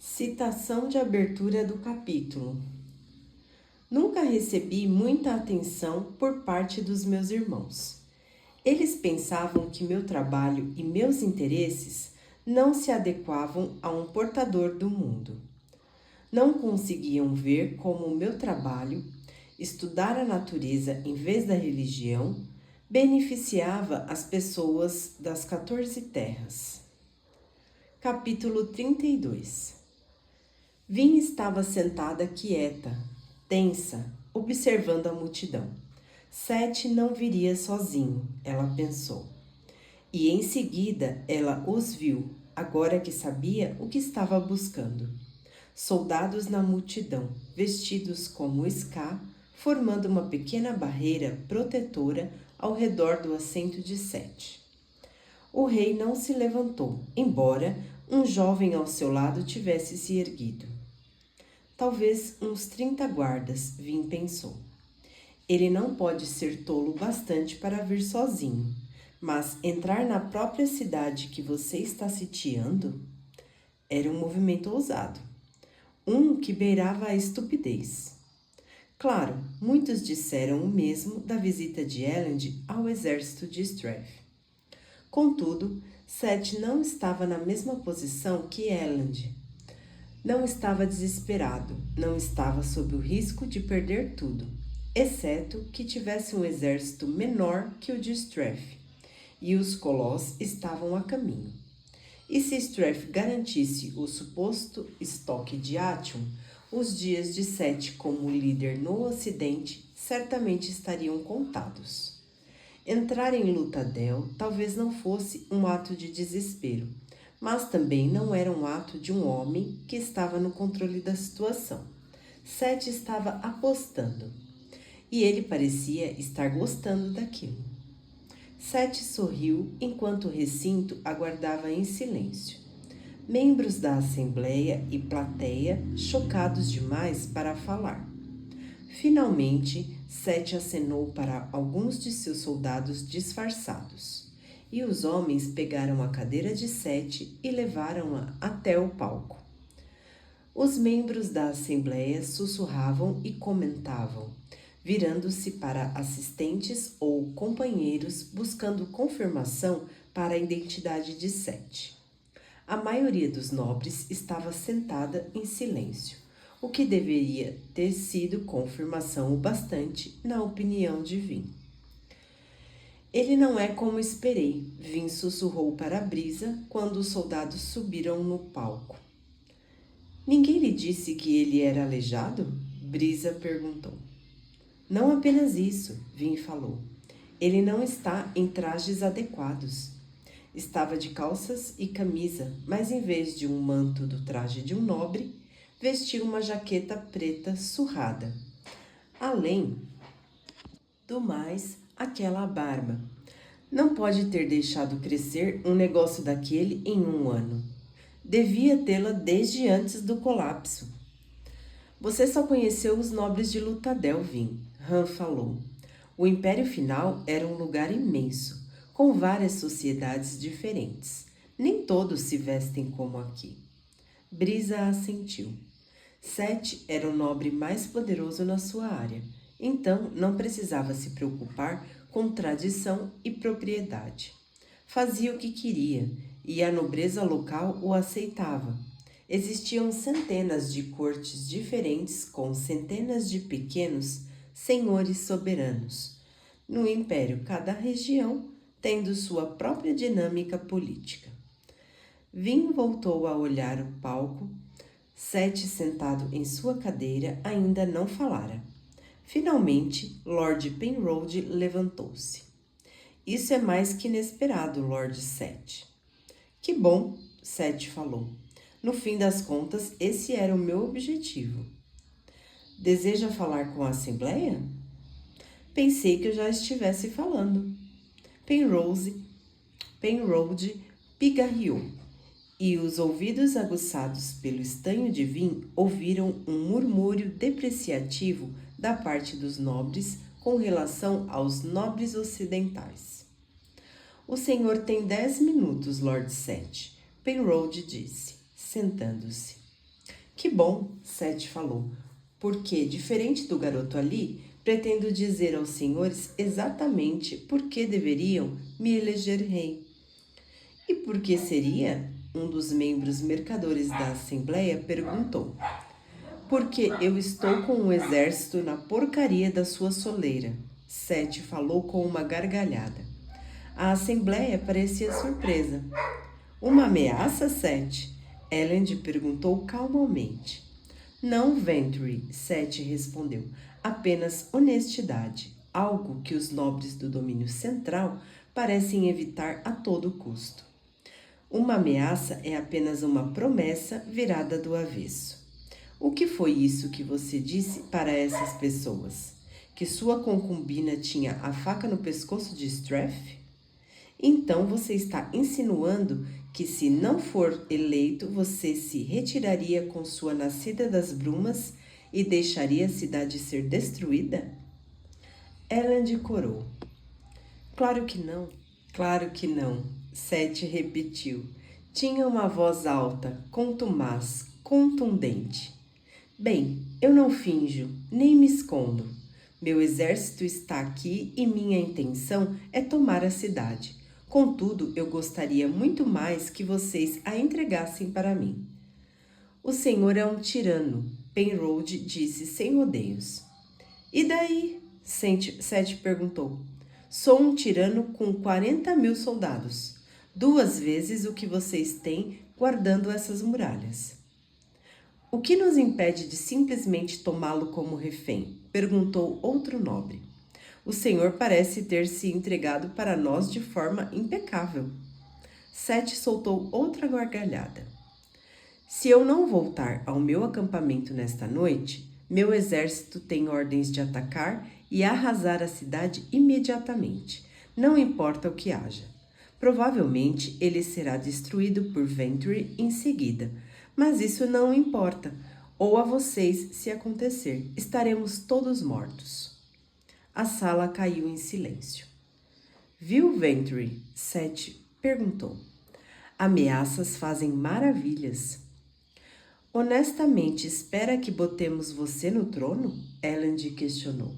Citação de abertura do capítulo. Nunca recebi muita atenção por parte dos meus irmãos. Eles pensavam que meu trabalho e meus interesses não se adequavam a um portador do mundo. Não conseguiam ver como o meu trabalho, estudar a natureza em vez da religião, beneficiava as pessoas das 14 terras. Capítulo 32. Vin estava sentada quieta, tensa, observando a multidão. Sete não viria sozinho, ela pensou. E em seguida ela os viu, agora que sabia o que estava buscando. Soldados na multidão, vestidos como Scar, formando uma pequena barreira protetora ao redor do assento de Sete. O rei não se levantou, embora um jovem ao seu lado tivesse se erguido. Talvez uns 30 guardas, Vin pensou. Ele não pode ser tolo bastante para vir sozinho, mas entrar na própria cidade que você está sitiando? Era um movimento ousado, um que beirava a estupidez. Claro, muitos disseram o mesmo da visita de Elend ao exército de Strath. Contudo, Seth não estava na mesma posição que Elend. Não estava desesperado, não estava sob o risco de perder tudo, exceto que tivesse um exército menor que o de Strath, e os Colós estavam a caminho. E se Strath garantisse o suposto estoque de Atium, os dias de Seth como líder no Ocidente certamente estariam contados. Entrar em Lutadel talvez não fosse um ato de desespero, mas também não era um ato de um homem que estava no controle da situação. Seth estava apostando, e ele parecia estar gostando daquilo. Seth sorriu enquanto o recinto aguardava em silêncio. Membros da assembleia e plateia chocados demais para falar. Finalmente, Seth acenou para alguns de seus soldados disfarçados. E os homens pegaram a cadeira de Seth e levaram-a até o palco. Os membros da assembleia sussurravam e comentavam, virando-se para assistentes ou companheiros buscando confirmação para a identidade de Seth. A maioria dos nobres estava sentada em silêncio, o que deveria ter sido confirmação o bastante na opinião de Vin. Ele não é como esperei, Vin sussurrou para a Brisa quando os soldados subiram no palco. Ninguém lhe disse que ele era aleijado? Brisa perguntou. Não apenas isso, Vin falou. Ele não está em trajes adequados. Estava de calças e camisa, mas em vez de um manto do traje de um nobre, vestiu uma jaqueta preta surrada. Além do mais, aquela barba. Não pode ter deixado crescer um negócio daquele em um ano. Devia tê-la desde antes do colapso. Você só conheceu os nobres de Lutadel, Vin, Han falou. O Império Final era um lugar imenso, com várias sociedades diferentes. Nem todos se vestem como aqui. Brisa assentiu. Seth era o nobre mais poderoso na sua área, então não precisava se preocupar com tradição e propriedade. Fazia o que queria e a nobreza local o aceitava. Existiam centenas de cortes diferentes com centenas de pequenos senhores soberanos. No império, cada região tendo sua própria dinâmica política. Vin voltou a olhar o palco. Seth, sentado em sua cadeira, ainda não falara. Finalmente, Lord Penrose levantou-se. Isso é mais que inesperado, Lord Seth. Que bom, Seth falou. No fim das contas, esse era o meu objetivo. Deseja falar com a Assembleia? Pensei que eu já estivesse falando. Penrose pigarreou, e os ouvidos aguçados pelo estanho de Vin ouviram um murmúrio depreciativo da parte dos nobres com relação aos nobres ocidentais. O senhor tem 10 minutos, Lord Seth, Penrose disse, sentando-se. Que bom, Sete falou, porque, diferente do garoto ali, pretendo dizer aos senhores exatamente por que deveriam me eleger rei. E por que seria? Um dos membros mercadores da Assembleia perguntou. Porque eu estou com um exército na porcaria da sua soleira. Sete falou com uma gargalhada. A Assembleia parecia surpresa. Uma ameaça, Sete? Elend perguntou calmamente. Não, Ventry, Sete respondeu. Apenas honestidade, algo que os nobres do domínio central parecem evitar a todo custo. Uma ameaça é apenas uma promessa virada do avesso. O que foi isso que você disse para essas pessoas? Que sua concubina tinha a faca no pescoço de Strath? Então você está insinuando que, se não for eleito, você se retiraria com sua nascida das brumas e deixaria a cidade ser destruída? Elend corou. Claro que não, claro que não, Sete repetiu. Tinha uma voz alta, contumaz, contundente. Bem, eu não finjo, nem me escondo. Meu exército está aqui e minha intenção é tomar a cidade. Contudo, eu gostaria muito mais que vocês a entregassem para mim. O senhor é um tirano, Penrod disse sem rodeios. E daí? Sete perguntou. Sou um tirano com 40.000 soldados, 2 vezes o que vocês têm guardando essas muralhas. O que nos impede de simplesmente tomá-lo como refém? Perguntou outro nobre. O senhor parece ter se entregado para nós de forma impecável. Sete soltou outra gargalhada. Se eu não voltar ao meu acampamento nesta noite, meu exército tem ordens de atacar e arrasar a cidade imediatamente, não importa o que haja. Provavelmente ele será destruído por Ventry em seguida, mas isso não importa, ou a vocês se acontecer, estaremos todos mortos. A sala caiu em silêncio. Viu, Ventry? Sete perguntou. Ameaças fazem maravilhas. Honestamente, espera que botemos você no trono? Elend questionou.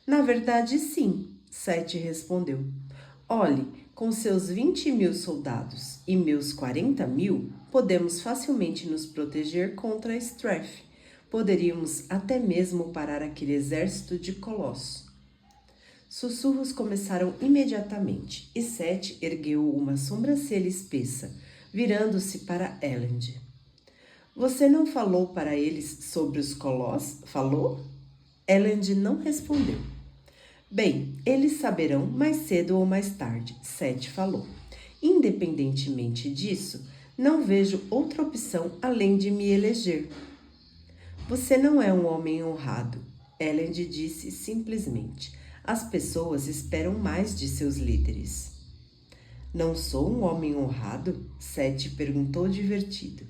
Na verdade, sim, Sete respondeu. Olhe, com seus 20.000 soldados e meus 40.000, podemos facilmente nos proteger contra Strath. Poderíamos até mesmo parar aquele exército de Colosso. Sussurros começaram imediatamente e Sete ergueu uma sobrancelha espessa, virando-se para Elend. Você não falou para eles sobre os Colossos? Falou? Elend não respondeu. Bem, eles saberão mais cedo ou mais tarde, Sete falou. Independentemente disso, não vejo outra opção além de me eleger. Você não é um homem honrado, Elend disse simplesmente. As pessoas esperam mais de seus líderes. Não sou um homem honrado? Sete perguntou divertido.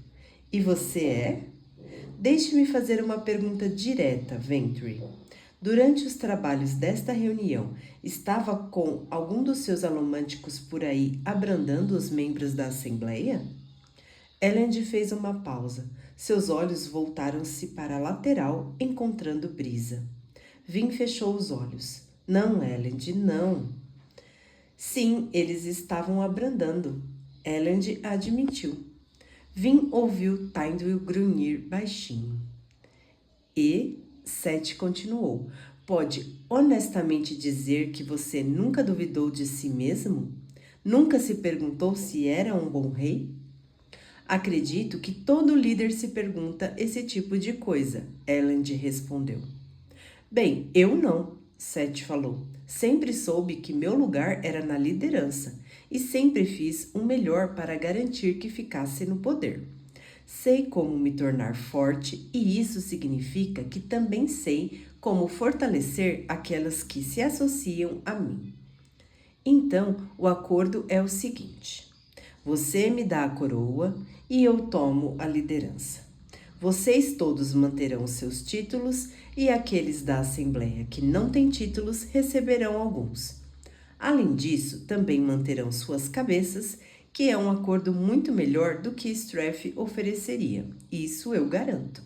E você é? Deixe-me fazer uma pergunta direta, Ventry. Durante os trabalhos desta reunião, estava com algum dos seus alomânticos por aí abrandando os membros da Assembleia? Elend fez uma pausa. Seus olhos voltaram-se para a lateral, encontrando brisa. Vin fechou os olhos. Não, Elend, não. Sim, eles estavam abrandando. Elend admitiu. Vin ouviu Tindwyl grunhir baixinho. E Sete continuou. Pode honestamente dizer que você nunca duvidou de si mesmo? Nunca se perguntou se era um bom rei? Acredito que todo líder se pergunta esse tipo de coisa, Elend respondeu. Bem, eu não, Sete falou. Sempre soube que meu lugar era na liderança e sempre fiz o melhor para garantir que ficasse no poder. Sei como me tornar forte e isso significa que também sei como fortalecer aquelas que se associam a mim. Então, o acordo é o seguinte: você me dá a coroa e eu tomo a liderança. Vocês todos manterão seus títulos e aqueles da Assembleia que não têm títulos receberão alguns. Além disso, também manterão suas cabeças, que é um acordo muito melhor do que Strath ofereceria. Isso eu garanto.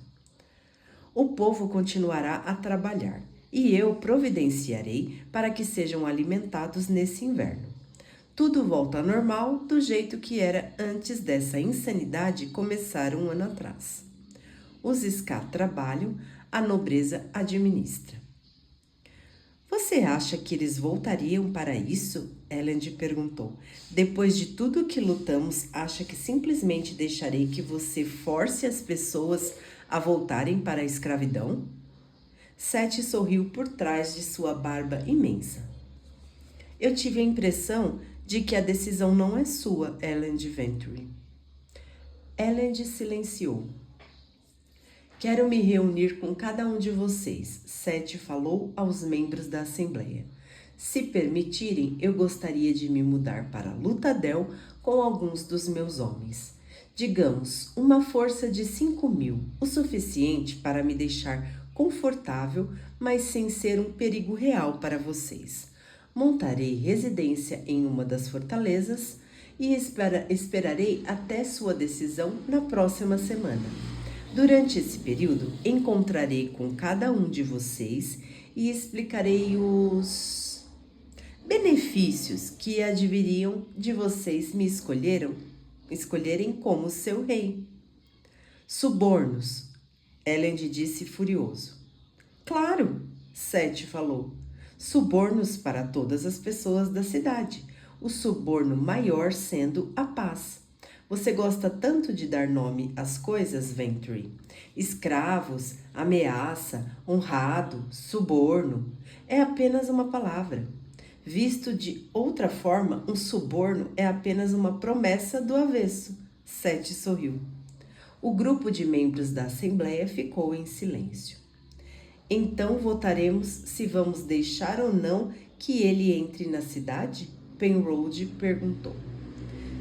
O povo continuará a trabalhar e eu providenciarei para que sejam alimentados nesse inverno. Tudo volta ao normal do jeito que era antes dessa insanidade começar um ano atrás. Os Ska trabalham, a nobreza administra. Você acha que eles voltariam para isso? Elend perguntou. Depois de tudo que lutamos, acha que simplesmente deixarei que você force as pessoas a voltarem para a escravidão? Seth sorriu por trás de sua barba imensa. Eu tive a impressão de que a decisão não é sua, Elend Venturi. Elend silenciou. Quero me reunir com cada um de vocês, Seth falou aos membros da Assembleia. Se permitirem, eu gostaria de me mudar para Lutadel com alguns dos meus homens. Digamos, uma força de 5.000, o suficiente para me deixar confortável, mas sem ser um perigo real para vocês. Montarei residência em uma das fortalezas e esperarei até sua decisão na próxima semana. Durante esse período, encontrarei com cada um de vocês e explicarei os benefícios que adviriam de vocês me escolherem como seu rei. Subornos, Elend disse furioso. Claro, Seth falou. Subornos para todas as pessoas da cidade, o suborno maior sendo a paz. Você gosta tanto de dar nome às coisas, Venturi? Escravos, ameaça, honrado, suborno. É apenas uma palavra. Visto de outra forma, um suborno é apenas uma promessa do avesso. Seth sorriu. O grupo de membros da Assembleia ficou em silêncio. Então votaremos se vamos deixar ou não que ele entre na cidade? Penrose perguntou.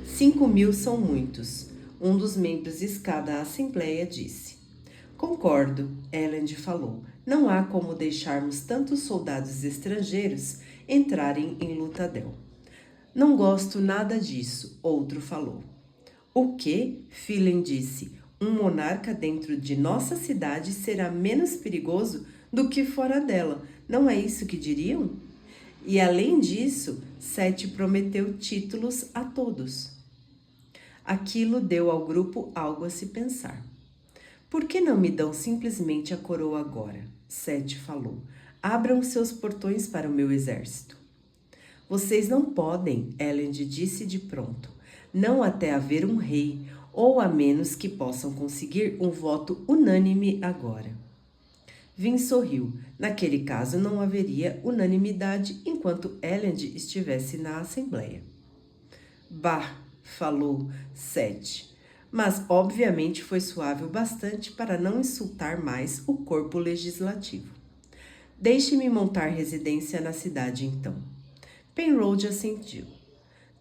5.000 são muitos, um dos membros Ska da Assembleia disse. Concordo, Elend falou. Não há como deixarmos tantos soldados estrangeiros entrarem em Lutadel. Não gosto nada disso, outro falou. O quê? Phelan disse. Um monarca dentro de nossa cidade será menos perigoso do que fora dela. Não é isso que diriam? E além disso, Seth prometeu títulos a todos. Aquilo deu ao grupo algo a se pensar. Por que não me dão simplesmente a coroa agora? Seth falou. Abram seus portões para o meu exército. Vocês não podem, Elend disse de pronto. Não até haver um rei, ou a menos que possam conseguir um voto unânime agora. Vin sorriu. Naquele caso não haveria unanimidade enquanto Elend estivesse na Assembleia. Bah, falou Seth, mas obviamente foi suave o bastante para não insultar mais o corpo legislativo. Deixe-me montar residência na cidade então. Penrose assentiu.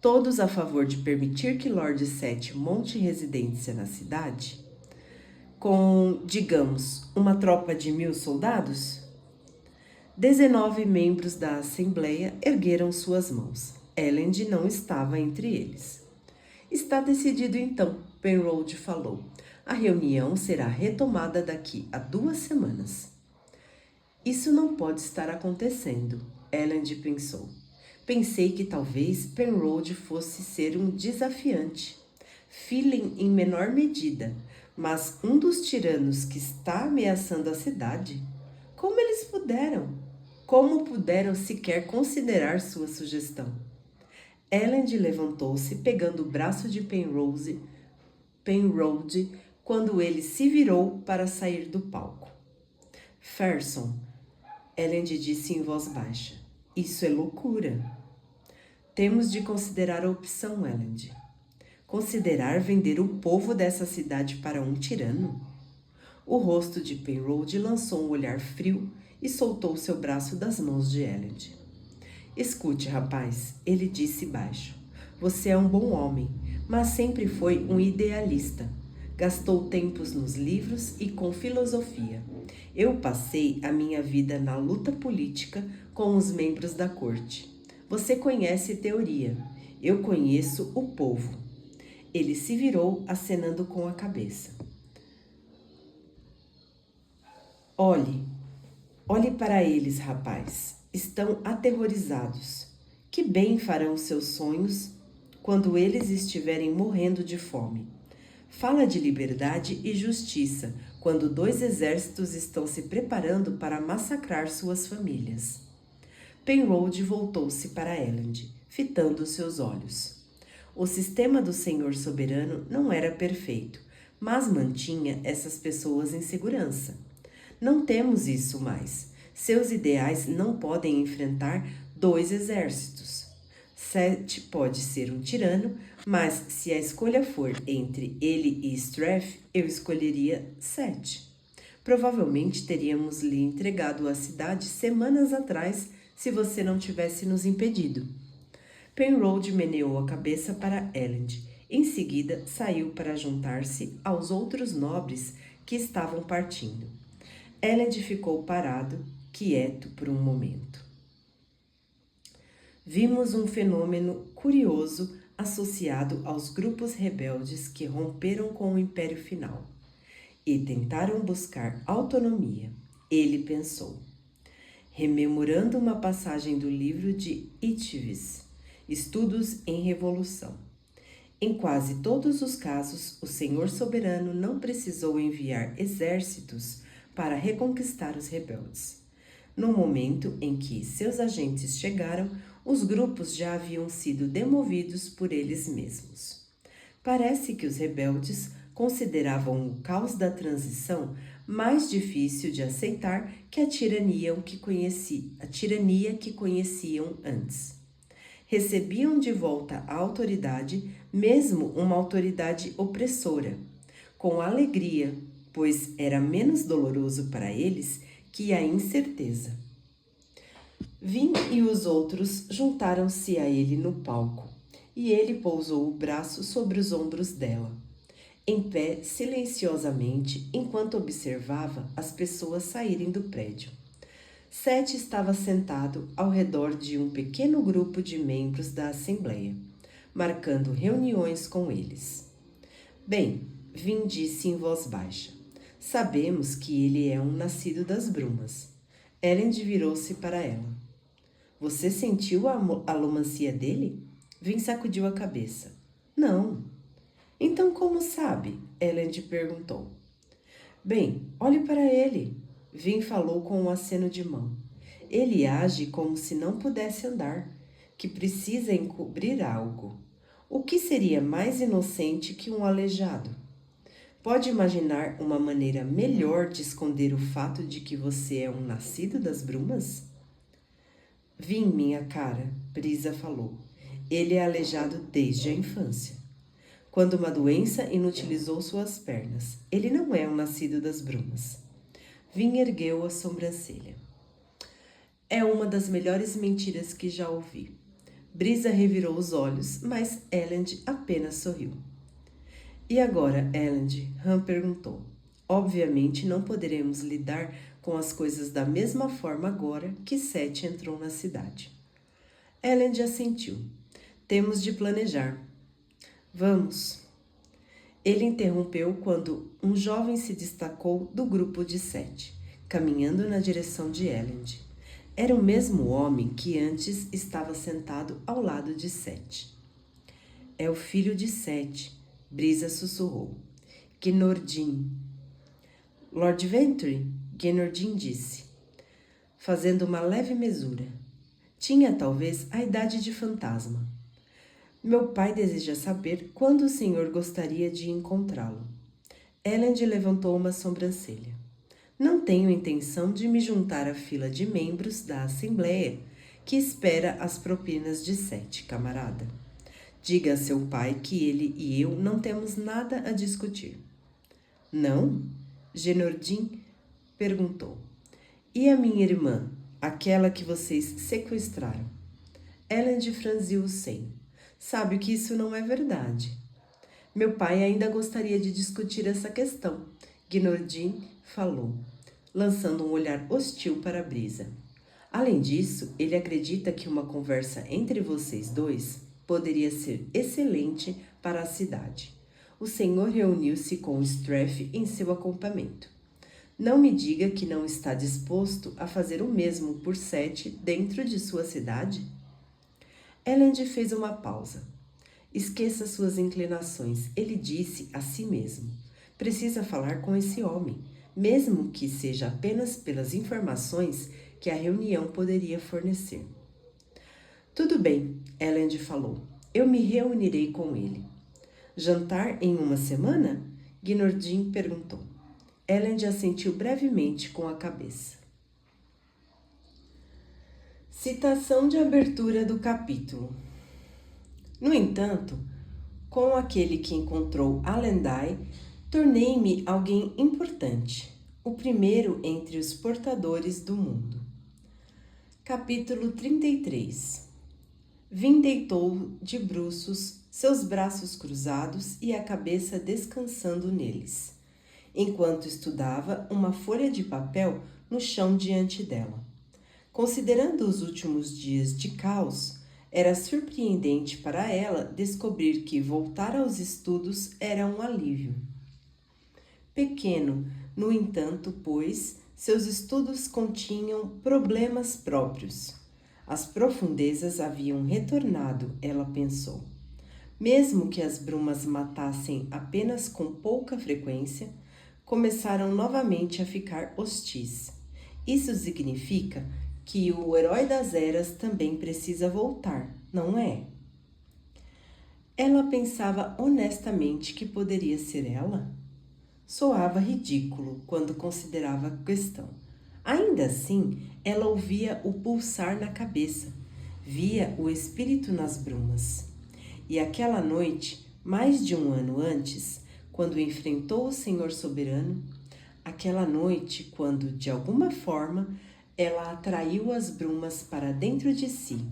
Todos a favor de permitir que Lord Seth monte residência na cidade? Com, digamos, uma tropa de 1.000 soldados? 19 membros da Assembleia ergueram suas mãos. Elend não estava entre eles. Está decidido então, Penrose falou. A reunião será retomada daqui a 2 semanas. Isso não pode estar acontecendo, Elend pensou. Pensei que talvez Penrose fosse ser um desafiante. Phelan em menor medida, mas um dos tiranos que está ameaçando a cidade? Como eles puderam? Como puderam sequer considerar sua sugestão? Elend levantou-se, pegando o braço de Penrose, quando ele se virou para sair do palco. Ferson, Elend disse em voz baixa, isso é loucura. Temos de considerar a opção, Elend. Considerar vender o povo dessa cidade para um tirano? O rosto de Penrose lançou um olhar frio e soltou seu braço das mãos de Elend. Escute, rapaz, ele disse baixo. Você é um bom homem, mas sempre foi um idealista. Gastou tempos nos livros e com filosofia. Eu passei a minha vida na luta política com os membros da corte. Você conhece teoria. Eu conheço o povo. Ele se virou, acenando com a cabeça. Olhe para eles, rapaz. Estão aterrorizados. Que bem farão seus sonhos quando eles estiverem morrendo de fome. Fala de liberdade e justiça quando 2 exércitos estão se preparando para massacrar suas famílias. Penrose voltou-se para Elend, fitando seus olhos. O sistema do Senhor Soberano não era perfeito, mas mantinha essas pessoas em segurança. Não temos isso mais. Seus ideais não podem enfrentar 2 exércitos. Set pode ser um tirano, mas se a escolha for entre ele e Strath, eu escolheria Set. Provavelmente teríamos lhe entregado a cidade semanas atrás se você não tivesse nos impedido. Penrose meneou a cabeça para Elend. Em seguida, saiu para juntar-se aos outros nobres que estavam partindo. Elend ficou parado, quieto por um momento. Vimos um fenômeno curioso associado aos grupos rebeldes que romperam com o Império Final e tentaram buscar autonomia. Ele pensou, rememorando uma passagem do livro de Itchvis, Estudos em Revolução. Em quase todos os casos, o Senhor Soberano não precisou enviar exércitos para reconquistar os rebeldes. No momento em que seus agentes chegaram, os grupos já haviam sido demovidos por eles mesmos. Parece que os rebeldes consideravam o caos da transição mais difícil de aceitar que a tirania que conheciam antes. Recebiam de volta a autoridade, mesmo uma autoridade opressora, com alegria, pois era menos doloroso para eles que a incerteza. Vin e os outros juntaram-se a ele no palco, e ele pousou o braço sobre os ombros dela, em pé silenciosamente enquanto observava as pessoas saírem do prédio. Set estava sentado ao redor de um pequeno grupo de membros da Assembleia, marcando reuniões com eles. Bem, Vin disse em voz baixa, sabemos que ele é um nascido das brumas. Elend virou-se para ela. Você sentiu a alomancia dele? Vin sacudiu a cabeça. Não. Então como sabe? Elend perguntou. Bem, olhe para ele. Vin falou com um aceno de mão. Ele age como se não pudesse andar, que precisa encobrir algo. O que seria mais inocente que um aleijado? Pode imaginar uma maneira melhor de esconder o fato de que você é um nascido das brumas? Vim, minha cara, Brisa falou. Ele é aleijado desde a infância. Quando uma doença inutilizou suas pernas, ele não é um nascido das brumas. Vim ergueu a sobrancelha. É uma das melhores mentiras que já ouvi. Brisa revirou os olhos, mas Elend apenas sorriu. E agora, Elend? Han perguntou. Obviamente não poderemos lidar com as coisas da mesma forma agora que Set entrou na cidade. Elend assentiu. Temos de planejar. Vamos. Ele interrompeu quando um jovem se destacou do grupo de Set, caminhando na direção de Elend. Era o mesmo homem que antes estava sentado ao lado de Set. É o filho de Set, Brisa sussurrou. Gnordin. Lord Ventrue, Gnordin disse, fazendo uma leve mesura. Tinha talvez a idade de fantasma. Meu pai deseja saber quando o senhor gostaria de encontrá-lo. Elend levantou uma sobrancelha. Não tenho intenção de me juntar à fila de membros da Assembleia que espera as propinas de Set, camarada. Diga a seu pai que ele e eu não temos nada a discutir. Não? Gnordin perguntou. E a minha irmã, aquela que vocês sequestraram? Elend franziu o senho. Sabe que isso não é verdade. Meu pai ainda gostaria de discutir essa questão, Gnordin falou, lançando um olhar hostil para a Brisa. Além disso, ele acredita que uma conversa entre vocês dois poderia ser excelente para a cidade. O Senhor reuniu-se com Strath em seu acampamento. Não me diga que não está disposto a fazer o mesmo por Sete dentro de sua cidade? Elend fez uma pausa. Esqueça suas inclinações, ele disse a si mesmo. Precisa falar com esse homem, mesmo que seja apenas pelas informações que a reunião poderia fornecer. Tudo bem, Elend falou. Eu me reunirei com ele. Jantar em uma semana? Gnordin perguntou. Elend assentiu brevemente com a cabeça. Citação de abertura do capítulo. No entanto, com aquele que encontrou Alendai, tornei-me alguém importante, o primeiro entre os portadores do mundo. Capítulo 33. Vim deitou de bruços, seus braços cruzados e a cabeça descansando neles, enquanto estudava uma folha de papel no chão diante dela. Considerando os últimos dias de caos, era surpreendente para ela descobrir que voltar aos estudos era um alívio. Pequeno, no entanto, pois, seus estudos continham problemas próprios. As profundezas haviam retornado, ela pensou. Mesmo que as brumas matassem apenas com pouca frequência, começaram novamente a ficar hostis. Isso significa que o herói das eras também precisa voltar, não é? Ela pensava honestamente que poderia ser ela? Soava ridículo quando considerava a questão. Ainda assim, ela ouvia o pulsar na cabeça, via o espírito nas brumas. E aquela noite, mais de um ano antes, quando enfrentou o Senhor Soberano, aquela noite quando, de alguma forma, ela atraiu as brumas para dentro de si,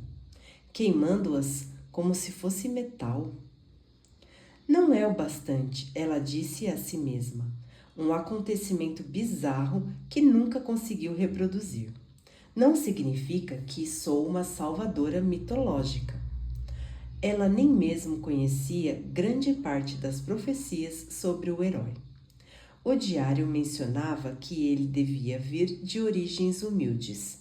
queimando-as como se fosse metal. Não é o bastante, ela disse a si mesma, um acontecimento bizarro que nunca conseguiu reproduzir. Não significa que sou uma salvadora mitológica. Ela nem mesmo conhecia grande parte das profecias sobre o herói. O diário mencionava que ele devia vir de origens humildes,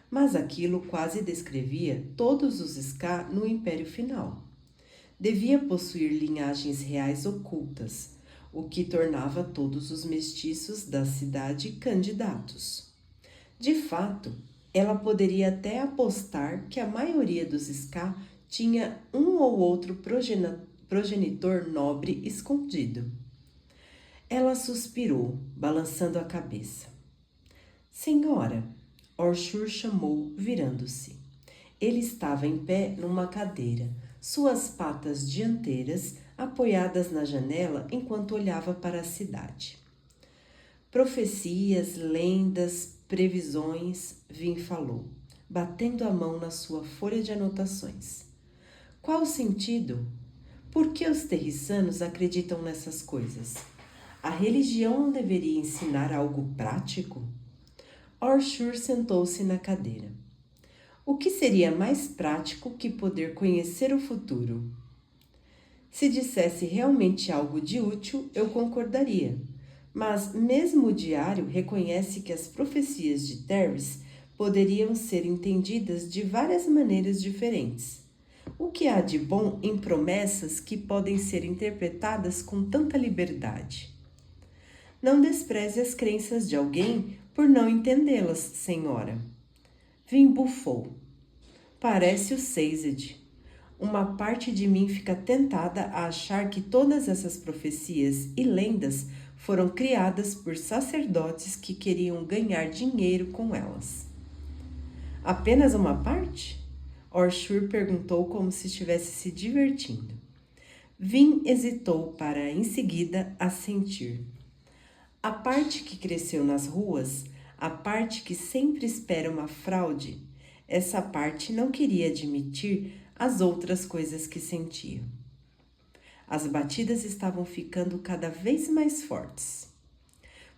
mas aquilo quase descrevia todos os Ska no Império Final. Devia possuir linhagens reais ocultas, o que tornava todos os mestiços da cidade candidatos. De fato, ela poderia até apostar que a maioria dos Ska tinha um ou outro progenitor nobre escondido. Ela suspirou, balançando a cabeça. Senhora, Orshur chamou, virando-se. Ele estava em pé numa cadeira, suas patas dianteiras apoiadas na janela enquanto olhava para a cidade. Profecias, lendas, previsões, Vin falou, batendo a mão na sua folha de anotações. Qual o sentido? Por que os terrissanos acreditam nessas coisas? A religião não deveria ensinar algo prático? Orshur sentou-se na cadeira. O que seria mais prático que poder conhecer o futuro? Se dissesse realmente algo de útil, eu concordaria. Mas mesmo o diário reconhece que as profecias de Terris poderiam ser entendidas de várias maneiras diferentes. O que há de bom em promessas que podem ser interpretadas com tanta liberdade? Não despreze as crenças de alguém por não entendê-las, senhora. Vin bufou. Parece o Sazed. Uma parte de mim fica tentada a achar que todas essas profecias e lendas foram criadas por sacerdotes que queriam ganhar dinheiro com elas. Apenas uma parte? Orshur perguntou como se estivesse se divertindo. Vin hesitou para, em seguida, assentir. A parte que cresceu nas ruas, a parte que sempre espera uma fraude, essa parte não queria admitir as outras coisas que sentia. As batidas estavam ficando cada vez mais fortes.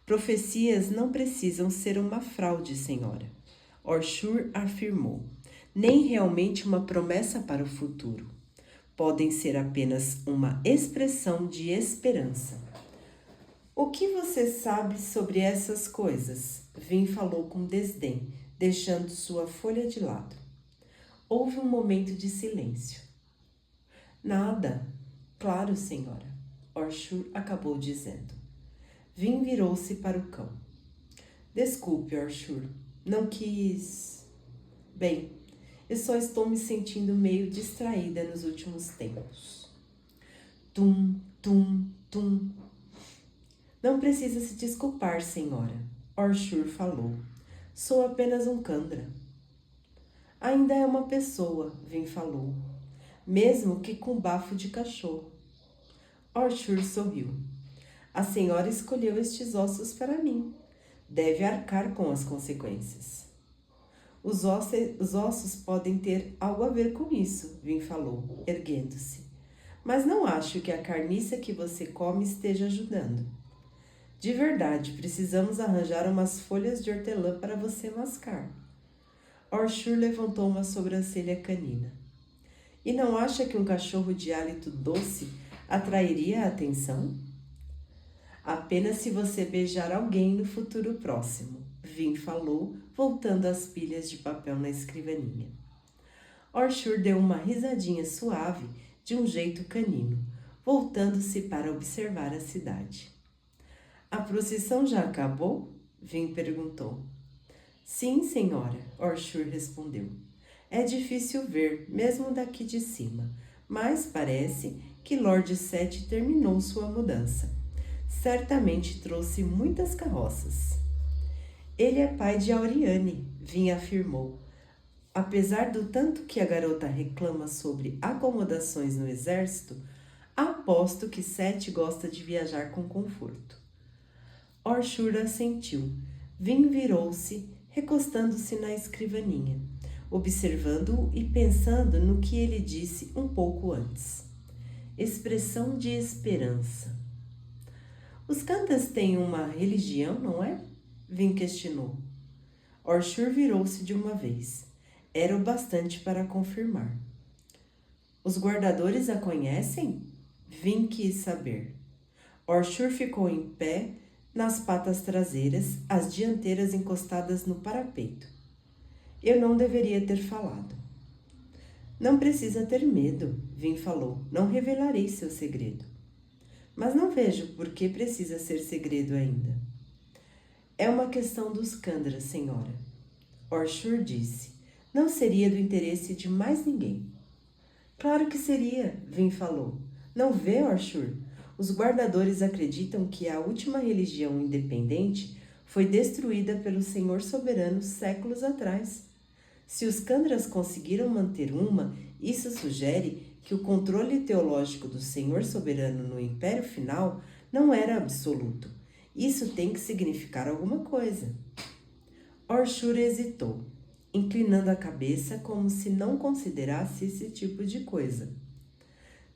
Profecias não precisam ser uma fraude, senhora, Orshur afirmou, nem realmente uma promessa para o futuro. podem ser apenas uma expressão de esperança. O que você sabe sobre essas coisas? Vin falou com desdém, deixando sua folha de lado. Houve um momento de silêncio. Nada. Claro, senhora, Orshur acabou dizendo. Vin virou-se para o cão. Desculpe, Orshur, não quis... Bem, eu só estou me sentindo meio distraída nos últimos tempos. Tum, tum, tum. Não precisa se desculpar, senhora, Orshur falou. Sou apenas um Kandra. Ainda é uma pessoa, Vin falou, mesmo que com bafo de cachorro. Orshur sorriu. A senhora escolheu estes ossos para mim. Deve arcar com as consequências. Os ossos podem ter algo a ver com isso, Vin falou, erguendo-se. Mas não acho que a carniça que você come esteja ajudando. De verdade, precisamos arranjar umas folhas de hortelã para você mascar. Orshur levantou uma sobrancelha canina. E não acha que um cachorro de hálito doce atrairia a atenção? Apenas se você beijar alguém no futuro próximo, Vin falou, voltando as pilhas de papel na escrivaninha. Orshur deu uma risadinha suave, de um jeito canino, voltando-se para observar a cidade. A procissão já acabou? Vin perguntou. Sim, senhora, Orshur respondeu. É difícil ver, mesmo daqui de cima, mas parece que Lord Sete terminou sua mudança. Certamente trouxe muitas carroças. Ele é pai de Auriane, Vin afirmou. Apesar do tanto que a garota reclama sobre acomodações no exército, aposto que Sete gosta de viajar com conforto. Orshur assentiu. Vin virou-se, recostando-se na escrivaninha, observando-o e pensando no que ele disse um pouco antes. Expressão de esperança. Os Kandras têm uma religião, não é? Vin questionou. Orshur virou-se de uma vez. Era o bastante para confirmar. Os guardadores a conhecem? Vin quis saber. Orshur ficou em pé, nas patas traseiras, as dianteiras encostadas no parapeito. Eu não deveria ter falado. Não precisa ter medo, Vin falou. Não revelarei seu segredo. Mas não vejo por que precisa ser segredo ainda. É uma questão dos Kandras, senhora. Orshur disse. Não seria do interesse de mais ninguém. Claro que seria, Vin falou. Não vê, Orshur? Os guardadores acreditam que a última religião independente foi destruída pelo Senhor Soberano séculos atrás. Se os Kandras conseguiram manter uma, isso sugere que o controle teológico do Senhor Soberano no Império Final não era absoluto. Isso tem que significar alguma coisa. Orshur hesitou, inclinando a cabeça como se não considerasse esse tipo de coisa.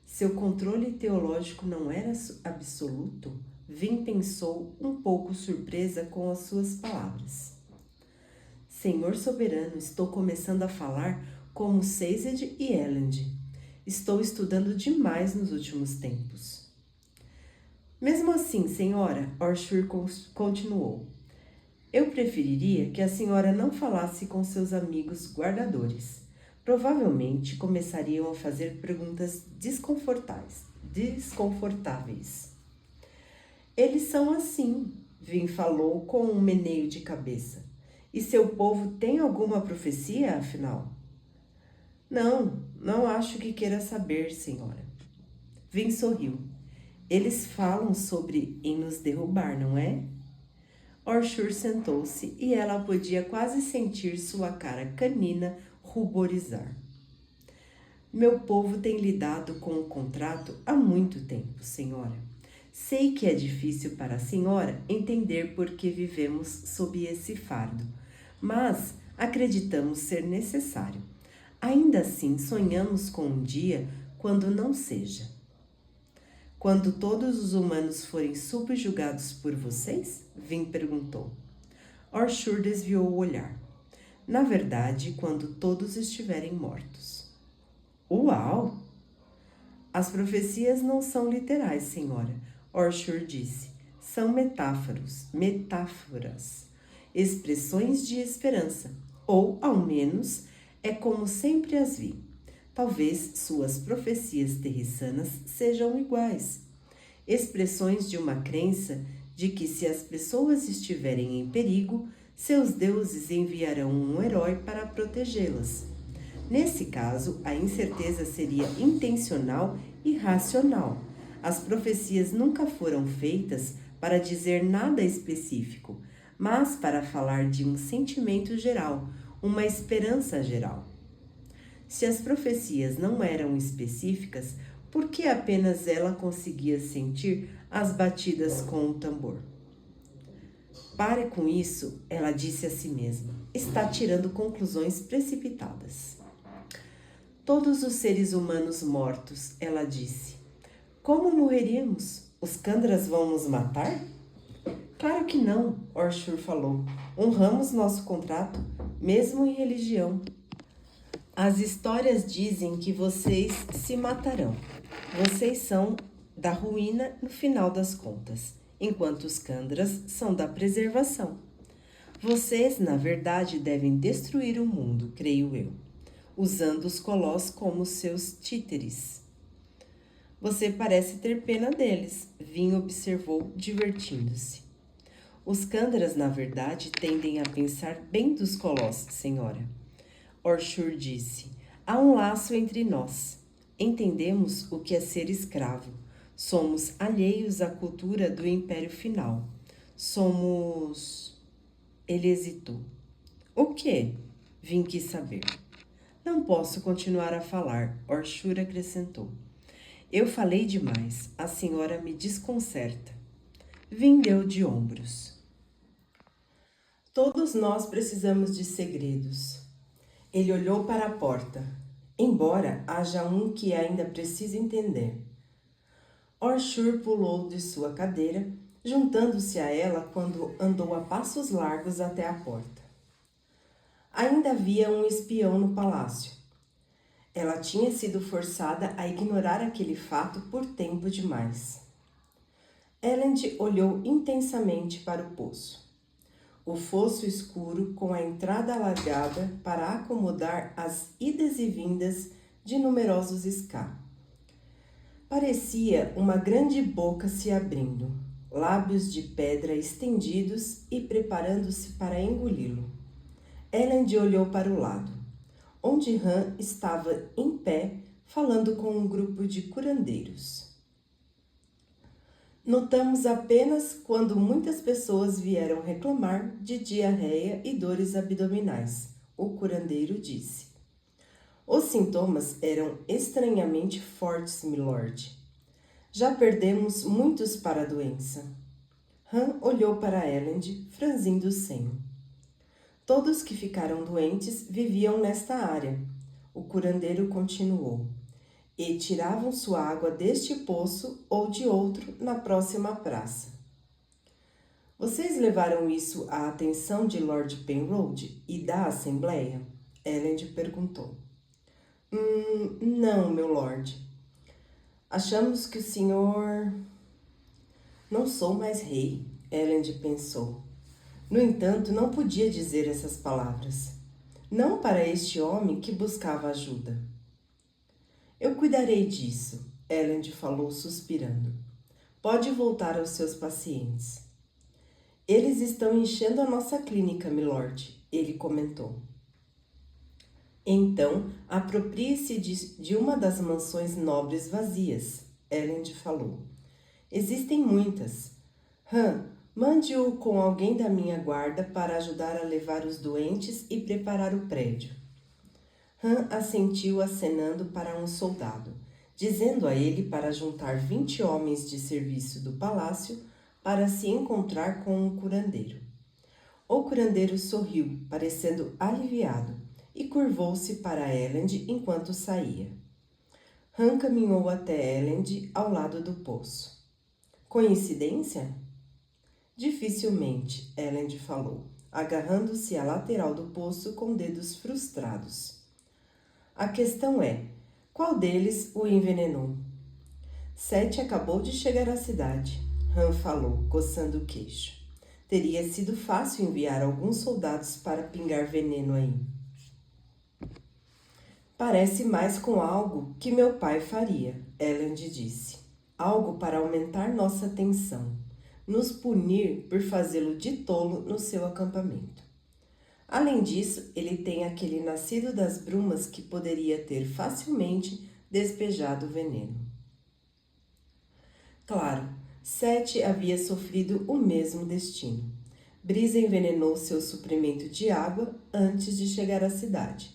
Seu controle teológico não era absoluto? Vin pensou, um pouco surpresa com as suas palavras. Senhor Soberano, estou começando a falar como Sazed e Elend. Estou estudando demais nos últimos tempos. Mesmo assim, senhora, Orshur continuou. Eu preferiria que a senhora não falasse com seus amigos guardadores. Provavelmente começariam a fazer perguntas desconfortáveis. Eles são assim, Vin falou com um meneio de cabeça. E seu povo tem alguma profecia, afinal? Não acho que queira saber, senhora. Vin sorriu. Eles falam sobre em nos derrubar, não é? Orshur sentou-se e ela podia quase sentir sua cara canina ruborizar. Meu povo tem lidado com o contrato há muito tempo, senhora. Sei que é difícil para a senhora entender por que vivemos sob esse fardo, mas acreditamos ser necessário. Ainda assim, sonhamos com um dia quando não seja. Quando todos os humanos forem subjugados por vocês? Vin perguntou. Orshur desviou o olhar. Na verdade, quando todos estiverem mortos. Uau! As profecias não são literais, senhora, Orshur disse. São metáforas, expressões de esperança, ou, ao menos, é como sempre as vi. Talvez suas profecias terrissanas sejam iguais. Expressões de uma crença de que se as pessoas estiverem em perigo, seus deuses enviarão um herói para protegê-las. Nesse caso, a incerteza seria intencional e racional. As profecias nunca foram feitas para dizer nada específico, mas para falar de um sentimento geral, uma esperança geral. Se as profecias não eram específicas, por que apenas ela conseguia sentir as batidas com o tambor? Pare com isso, ela disse a si mesma. Está tirando conclusões precipitadas. Todos os seres humanos mortos, ela disse. Como morreríamos? Os Kandras vão nos matar? Claro que não, Orshur falou. Honramos nosso contrato, mesmo em religião. As histórias dizem que vocês se matarão. Vocês são da ruína no final das contas, enquanto os Kandras são da preservação. Vocês, na verdade, devem destruir o mundo, creio eu, usando os Colós como seus títeres. Você parece ter pena deles, Vin observou, divertindo-se. Os Kandras, na verdade, tendem a pensar bem dos Colós, senhora. Orshur disse, há um laço entre nós. Entendemos o que é ser escravo. Somos alheios à cultura do Império Final. Somos... Ele hesitou. O quê? Vin quis saber. Não posso continuar a falar, Orshur acrescentou. Eu falei demais, a senhora me desconcerta. Vin deu de ombros. Todos nós precisamos de segredos. Ele olhou para a porta, embora haja um que ainda precisa entender. Orshur pulou de sua cadeira, juntando-se a ela quando andou a passos largos até a porta. Ainda havia um espião no palácio. Ela tinha sido forçada a ignorar aquele fato por tempo demais. Elend olhou intensamente para o poço. O fosso escuro com a entrada alargada para acomodar as idas e vindas de numerosos ska. Parecia uma grande boca se abrindo, lábios de pedra estendidos e preparando-se para engoli-lo. Elend olhou para o lado, onde Han estava em pé falando com um grupo de curandeiros. Notamos apenas quando muitas pessoas vieram reclamar de diarreia e dores abdominais, o curandeiro disse. Os sintomas eram estranhamente fortes, milord. Já perdemos muitos para a doença. Han olhou para Elend, franzindo o senho. Todos que ficaram doentes viviam nesta área, o curandeiro continuou, e tiravam sua água deste poço ou de outro na próxima praça. Vocês levaram isso à atenção de Lord Penrose e da Assembleia? Elend perguntou. Não, meu lord. Achamos que o senhor... Não sou mais rei, Elend pensou. No entanto, não podia dizer essas palavras. Não para este homem que buscava ajuda. Eu cuidarei disso, Elend falou suspirando. Pode voltar aos seus pacientes. Eles estão enchendo a nossa clínica, milord, ele comentou. Então, aproprie-se de uma das mansões nobres vazias, Elend falou. Existem muitas. Han, mande-o com alguém da minha guarda para ajudar a levar os doentes e preparar o prédio. Han assentiu acenando para um soldado, dizendo a ele para juntar 20 homens de serviço do palácio para se encontrar com um curandeiro. O curandeiro sorriu, parecendo aliviado, e curvou-se para Elend enquanto saía. Han caminhou até Elend ao lado do poço. Coincidência? Dificilmente, Elend falou, agarrando-se à lateral do poço com dedos frustrados. A questão é, qual deles o envenenou? Sete acabou de chegar à cidade, Han falou, coçando o queixo. Teria sido fácil enviar alguns soldados para pingar veneno aí. Parece mais com algo que meu pai faria, Elend disse. Algo para aumentar nossa tensão, nos punir por fazê-lo de tolo no seu acampamento. Além disso, ele tem aquele nascido das brumas que poderia ter facilmente despejado o veneno. Claro, Sete havia sofrido o mesmo destino. Brisa envenenou seu suprimento de água antes de chegar à cidade.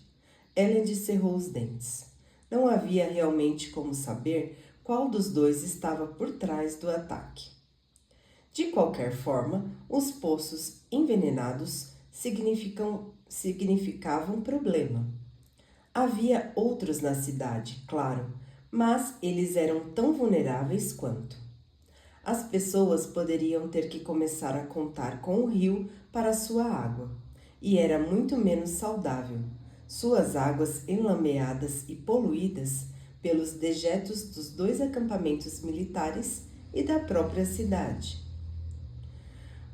Elend cerrou os dentes. Não havia realmente como saber qual dos dois estava por trás do ataque. De qualquer forma, os poços envenenados significavam problema. Havia outros na cidade, claro, mas eles eram tão vulneráveis quanto. As pessoas poderiam ter que começar a contar com o rio para sua água, e era muito menos saudável. Suas águas enlameadas e poluídas pelos dejetos dos dois acampamentos militares e da própria cidade.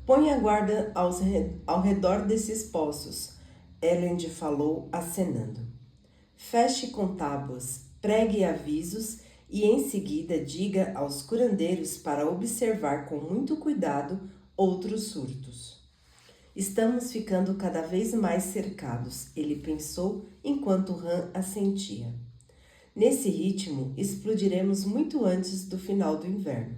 Põe a guarda ao redor desses poços, Elend falou, acenando. Feche com tábuas, pregue avisos e em seguida diga aos curandeiros para observar com muito cuidado outros surtos. Estamos ficando cada vez mais cercados, ele pensou enquanto Han assentia. Nesse ritmo, explodiremos muito antes do final do inverno.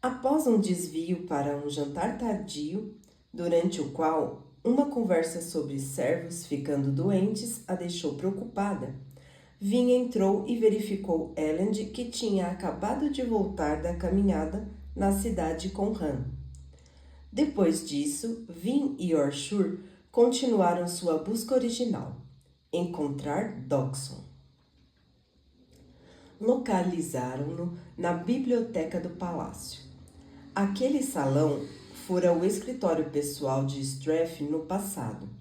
Após um desvio para um jantar tardio, durante o qual uma conversa sobre servos ficando doentes a deixou preocupada, Vin entrou e verificou Elend, que tinha acabado de voltar da caminhada na cidade com Han. Depois disso, Vin e Orshur continuaram sua busca original, encontrar Dockson. Localizaram-no na biblioteca do palácio. Aquele salão fora o escritório pessoal de Strath no passado.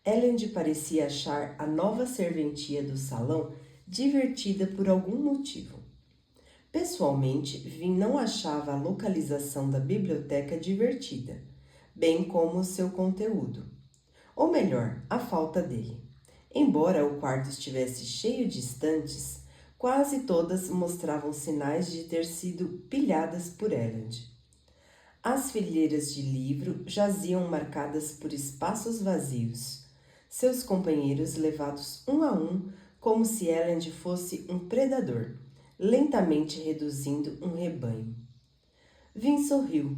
Elend parecia achar a nova serventia do salão divertida por algum motivo. Pessoalmente, Vin não achava a localização da biblioteca divertida, bem como o seu conteúdo. Ou melhor, a falta dele. Embora o quarto estivesse cheio de estantes, quase todas mostravam sinais de ter sido pilhadas por Elend. As fileiras de livro jaziam marcadas por espaços vazios, seus companheiros levados um a um como se Elend fosse um predador, lentamente reduzindo um rebanho. Vin sorriu.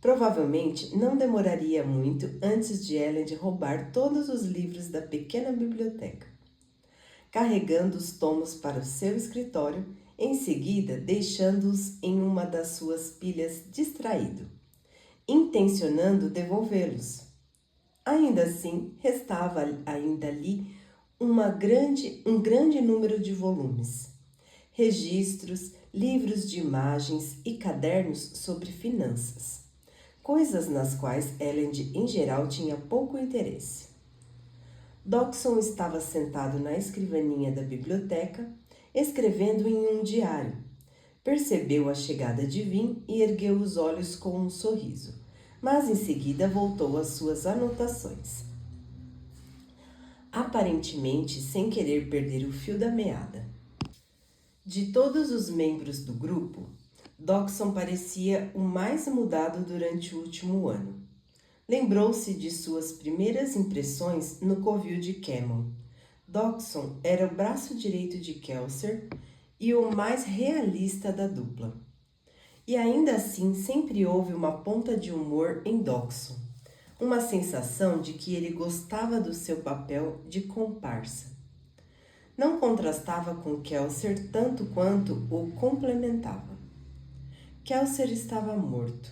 Provavelmente não demoraria muito antes de Elend roubar todos os livros da pequena biblioteca. Carregando os tomos para o seu escritório, em seguida deixando-os em uma das suas pilhas distraído, intencionando devolvê-los. Ainda assim, restava ainda ali um grande número de volumes, registros, livros de imagens e cadernos sobre finanças, coisas nas quais Elend em geral tinha pouco interesse. Dockson estava sentado na escrivaninha da biblioteca, escrevendo em um diário. Percebeu a chegada de Vin e ergueu os olhos com um sorriso, mas em seguida voltou às suas anotações. Aparentemente sem querer perder o fio da meada. De todos os membros do grupo, Dockson parecia o mais mudado durante o último ano. Lembrou-se de suas primeiras impressões no covil de Camel. Dockson era o braço direito de Kelsier e o mais realista da dupla. E ainda assim sempre houve uma ponta de humor em Dockson, uma sensação de que ele gostava do seu papel de comparsa. Não contrastava com Kelsier tanto quanto o complementava. Kelsier estava morto.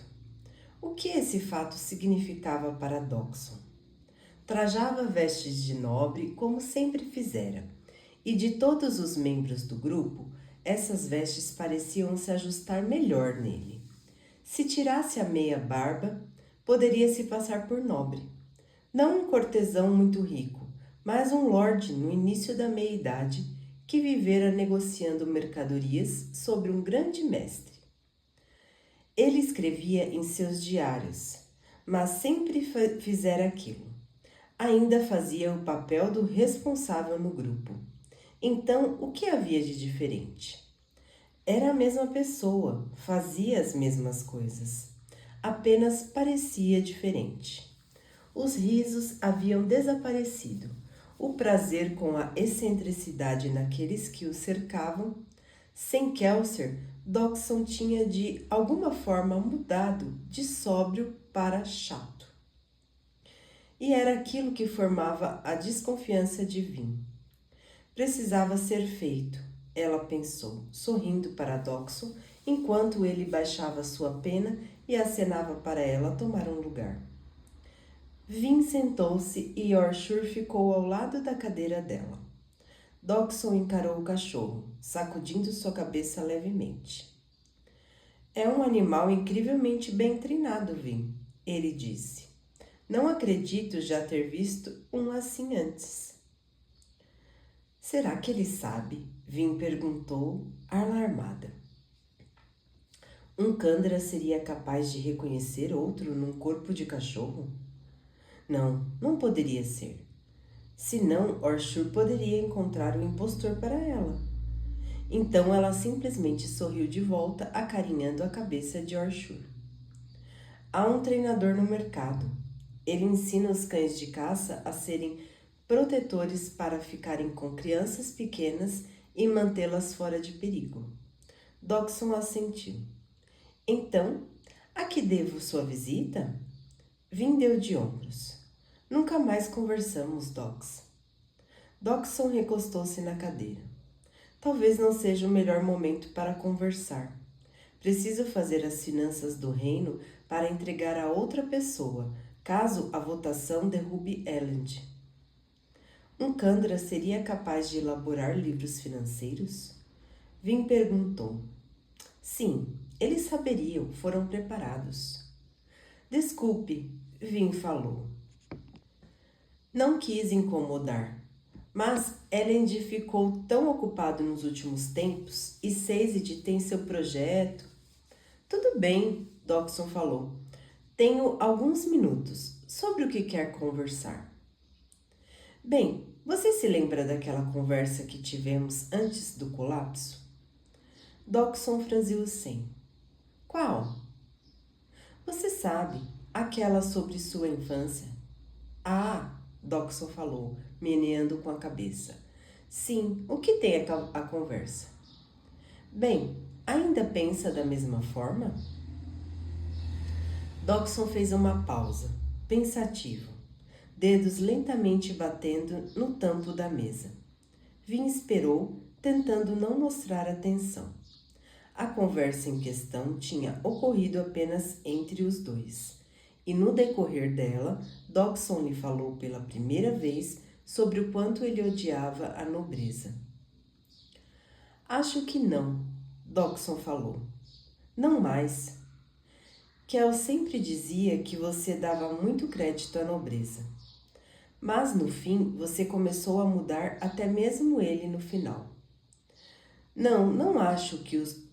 O que esse fato significava para Dockson? Trajava vestes de nobre como sempre fizera, e de todos os membros do grupo, essas vestes pareciam se ajustar melhor nele. Se tirasse a meia barba, poderia se passar por nobre. Não um cortesão muito rico, mas um lorde no início da meia-idade que vivera negociando mercadorias sobre um grande mestre. Ele escrevia em seus diários, mas sempre fizera aquilo. Ainda fazia o papel do responsável no grupo. Então, o que havia de diferente? Era a mesma pessoa, fazia as mesmas coisas, apenas parecia diferente. Os risos haviam desaparecido, o prazer com a excentricidade naqueles que o cercavam. Sem Kelser, Dodgson tinha de alguma forma mudado de sóbrio para chato. E era aquilo que formava a desconfiança de Vin. Precisava ser feito, ela pensou, sorrindo para Dodgson, enquanto ele baixava sua pena e acenava para ela tomar um lugar. Vin sentou-se e Yorshire ficou ao lado da cadeira dela. Dodgson encarou o cachorro, sacudindo sua cabeça levemente. É um animal incrivelmente bem treinado, Vin, ele disse. Não acredito já ter visto um assim antes. Será que ele sabe? Vin perguntou, alarmada. Um Kandra seria capaz de reconhecer outro num corpo de cachorro? Não, não poderia ser. Senão, Orshur poderia encontrar o impostor para ela. Então ela simplesmente sorriu de volta, acarinhando a cabeça de Orshur. Há um treinador no mercado. Ele ensina os cães de caça a serem protetores para ficarem com crianças pequenas e mantê-las fora de perigo. Dodgson assentiu. Então, a que devo sua visita? Vin deu de ombros. Nunca mais conversamos, Dox. Dodgson recostou-se na cadeira. Talvez não seja o melhor momento para conversar. Preciso fazer as finanças do reino para entregar a outra pessoa, caso a votação derrube Elend. Um Kandra seria capaz de elaborar livros financeiros? Vin perguntou. Sim, eles saberiam, foram preparados. Desculpe, Vin falou. Não quis incomodar, mas Elend ficou tão ocupado nos últimos tempos e Sazed tem seu projeto. Tudo bem, Dodgson falou. Tenho alguns minutos. Sobre o que quer conversar? Bem, você se lembra daquela conversa que tivemos antes do colapso? Dodgson franziu o ceño. Qual? Você sabe, aquela sobre sua infância. Ah, Dodgson falou, meneando com a cabeça. Sim, o que tem a conversa? Bem, ainda pensa da mesma forma? Dodgson fez uma pausa, pensativo, dedos lentamente batendo no tampo da mesa. Vin esperou, tentando não mostrar atenção. A conversa em questão tinha ocorrido apenas entre os dois, e no decorrer dela, Dodgson lhe falou pela primeira vez sobre o quanto ele odiava a nobreza. Acho que não, Dodgson falou. Não mais. Kel sempre dizia que você dava muito crédito à nobreza. Mas, no fim, você começou a mudar até mesmo ele no final. Não acho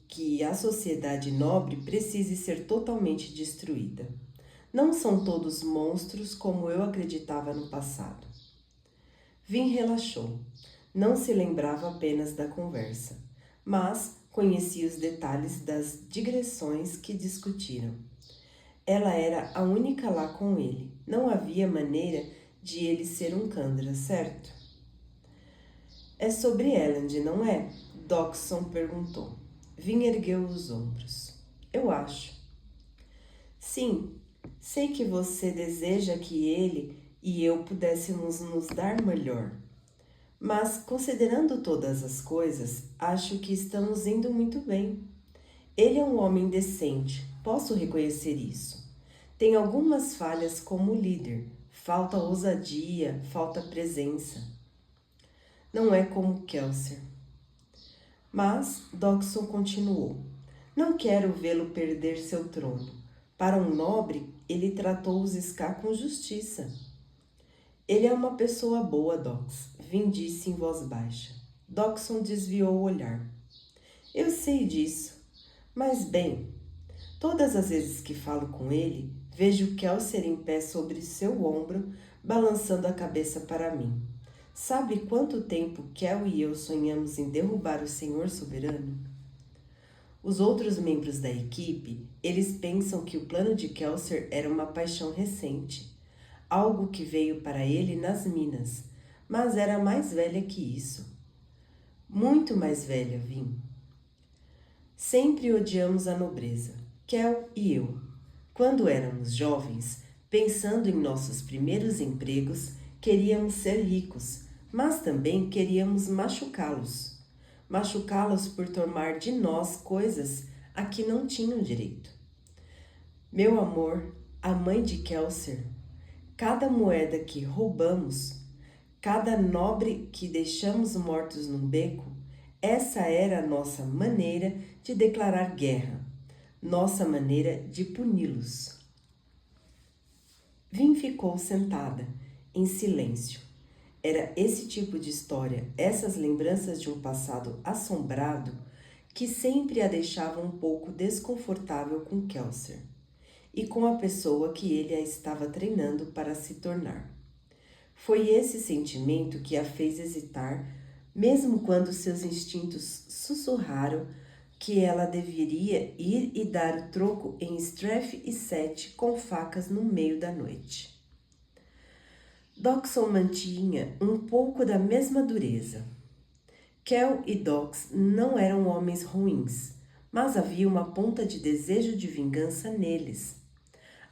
que a sociedade nobre precise ser totalmente destruída. Não são todos monstros como eu acreditava no passado. Vin relaxou. Não se lembrava apenas da conversa, mas conhecia os detalhes das digressões que discutiram. Ela era a única lá com ele. Não havia maneira de ele ser um Kandra, certo? É sobre Elend, não é? Dodgson perguntou. Vin ergueu os ombros. Eu acho. Sim, sei que você deseja que ele e eu pudéssemos nos dar melhor. Mas, considerando todas as coisas, acho que estamos indo muito bem. Ele é um homem decente, posso reconhecer isso. Tem algumas falhas como líder, falta ousadia, falta presença. Não é como Kelser. Mas Dodgson continuou. Não quero vê-lo perder seu trono. Para um nobre, ele tratou os Ska com justiça. Ele é uma pessoa boa, Dox, Vin disse em voz baixa. Dodgson desviou o olhar. Eu sei disso, mas bem, todas as vezes que falo com ele, vejo Kelser em pé sobre seu ombro, balançando a cabeça para mim. Sabe quanto tempo Kel e eu sonhamos em derrubar o Senhor soberano? Os outros membros da equipe, eles pensam que o plano de Kelser era uma paixão recente, algo que veio para ele nas minas, mas era mais velha que isso. Muito mais velha, Vim. Sempre odiamos a nobreza, Kel e eu. Quando éramos jovens, pensando em nossos primeiros empregos, queríamos ser ricos, mas também queríamos machucá-los. Machucá-los por tomar de nós coisas a que não tinham direito. Meu amor, a mãe de Kelser, cada moeda que roubamos, cada nobre que deixamos mortos num beco, essa era a nossa maneira de declarar guerra, nossa maneira de puni-los. Vim ficou sentada, em silêncio. Era esse tipo de história, essas lembranças de um passado assombrado, que sempre a deixavam um pouco desconfortável com Kelser e com a pessoa que ele a estava treinando para se tornar. Foi esse sentimento que a fez hesitar, mesmo quando seus instintos sussurraram que ela deveria ir e dar o troco em Strath e Sete com facas no meio da noite. Dodgson mantinha um pouco da mesma dureza. Kel e Dox não eram homens ruins, mas havia uma ponta de desejo de vingança neles.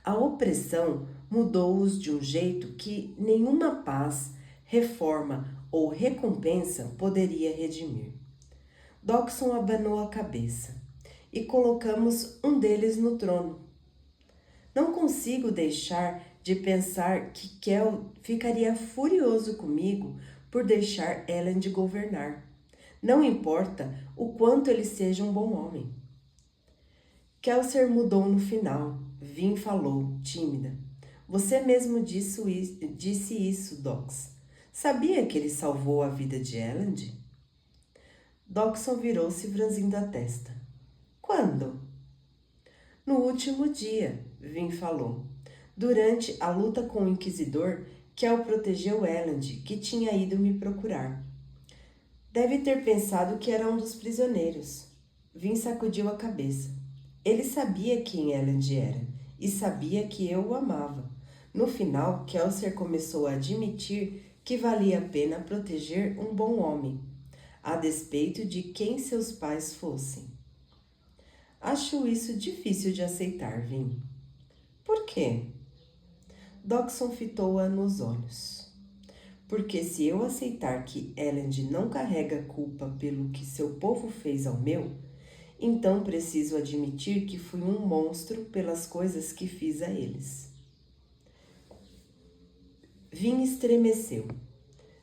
A opressão mudou-os de um jeito que nenhuma paz, reforma ou recompensa poderia redimir. Dodgson abanou a cabeça. E colocamos um deles no trono. Não consigo deixar de pensar que Kel ficaria furioso comigo por deixar Ellen de governar. Não importa o quanto ele seja um bom homem. Kelser mudou no final. Vim falou, tímida. Você mesmo disse isso, Dox. Sabia que ele salvou a vida de Ellen? Dodgson virou-se franzindo a testa. Quando? No último dia, Vim falou. Durante a luta com o Inquisidor, Kel protegeu Elend, que tinha ido me procurar. Deve ter pensado que era um dos prisioneiros. Vim sacudiu a cabeça. Ele sabia quem Elend era e sabia que eu o amava. No final, Kelser começou a admitir que valia a pena proteger um bom homem, a despeito de quem seus pais fossem. Acho isso difícil de aceitar, Vim. Por quê? Dodgson fitou-a nos olhos. Porque se eu aceitar que Elend não carrega culpa pelo que seu povo fez ao meu, então preciso admitir que fui um monstro pelas coisas que fiz a eles. Vim estremeceu.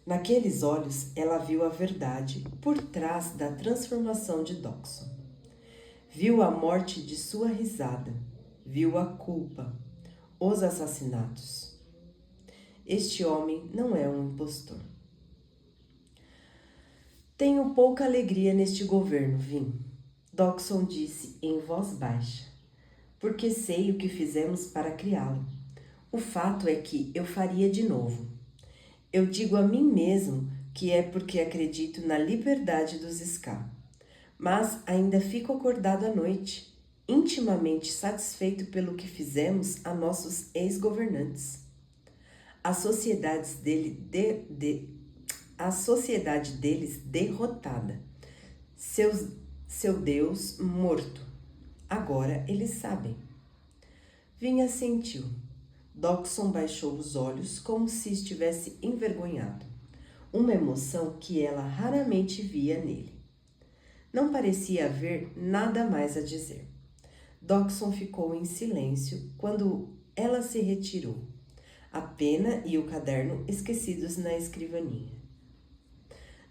Naqueles olhos, ela viu a verdade por trás da transformação de Dodgson. Viu a morte de sua risada. Viu a culpa, os assassinatos. Este homem não é um impostor. Tenho pouca alegria neste governo, Vim. Dodgson disse em voz baixa, porque sei o que fizemos para criá-lo. O fato é que eu faria de novo. Eu digo a mim mesmo que é porque acredito na liberdade dos Ska. Mas ainda fico acordado à noite, intimamente satisfeito pelo que fizemos a nossos ex-governantes. A sociedade deles derrotada, seu Deus morto. Agora eles sabem. Vinha sentiu. Dodgson baixou os olhos como se estivesse envergonhado, uma emoção que ela raramente via nele. Não parecia haver nada mais a dizer. Dodgson ficou em silêncio quando ela se retirou, a pena e o caderno esquecidos na escrivaninha.